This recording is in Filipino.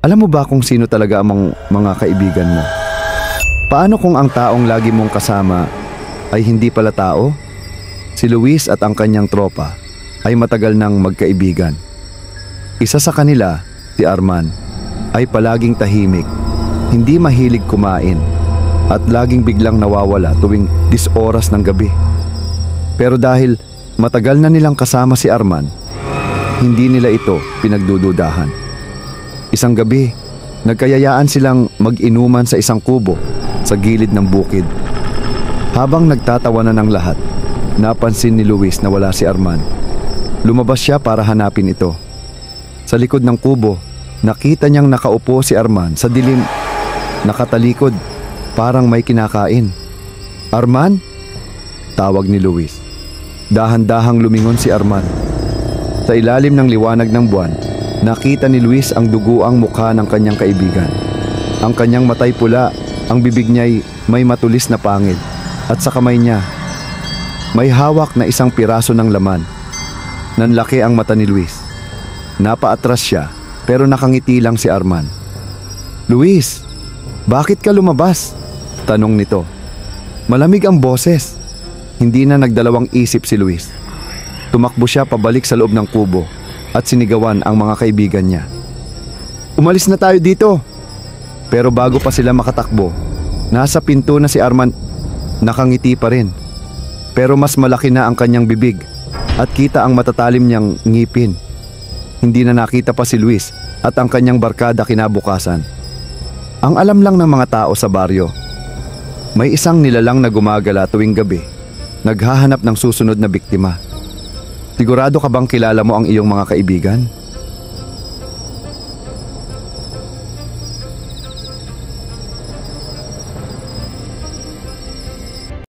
Alam mo ba kung sino talaga ang mga kaibigan mo? Paano kung ang taong lagi mong kasama ay hindi pala tao? Si Luis at ang kanyang tropa ay matagal nang magkaibigan. Isa sa kanila, si Arman, ay palaging tahimik, hindi mahilig kumain, at laging biglang nawawala tuwing 10 oras ng gabi. Pero dahil matagal na nilang kasama si Arman, hindi nila ito pinagdududahan. Isang gabi, nagkayayaan silang mag-inuman sa isang kubo sa gilid ng bukid. Habang nagtatawanan ng lahat, napansin ni Luis na wala si Arman. Lumabas siya para hanapin ito. Sa likod ng kubo, nakita niyang nakaupo si Arman sa dilim, nakatalikod, parang may kinakain. "Arman?" tawag ni Luis. Dahan-dahang lumingon si Arman. Sa ilalim ng liwanag ng buwan, nakita ni Luis ang duguang mukha ng kanyang kaibigan. Ang kanyang matay pula, ang bibig niya'y may matulis na pangil, at sa kamay niya, may hawak na isang piraso ng laman. Nanlaki ang mata ni Luis. Napaatras siya, pero nakangiti lang si Arman. "Luis, bakit ka lumabas?" tanong nito. Malamig ang boses. Hindi na nagdalawang isip si Luis. Tumakbo siya pabalik sa loob ng kubo at sinigawan ang mga kaibigan niya. "Umalis na tayo dito!" Pero bago pa sila makatakbo, nasa pinto na si Arman. Nakangiti pa rin, pero mas malaki na ang kanyang bibig at kita ang matatalim niyang ngipin. Hindi na nakita pa si Luis at ang kanyang barkada kinabukasan. Ang alam lang ng mga tao sa baryo, may isang nilalang na gumagala tuwing gabi, naghahanap ng susunod na biktima. Sigurado ka bang kilala mo ang iyong mga kaibigan?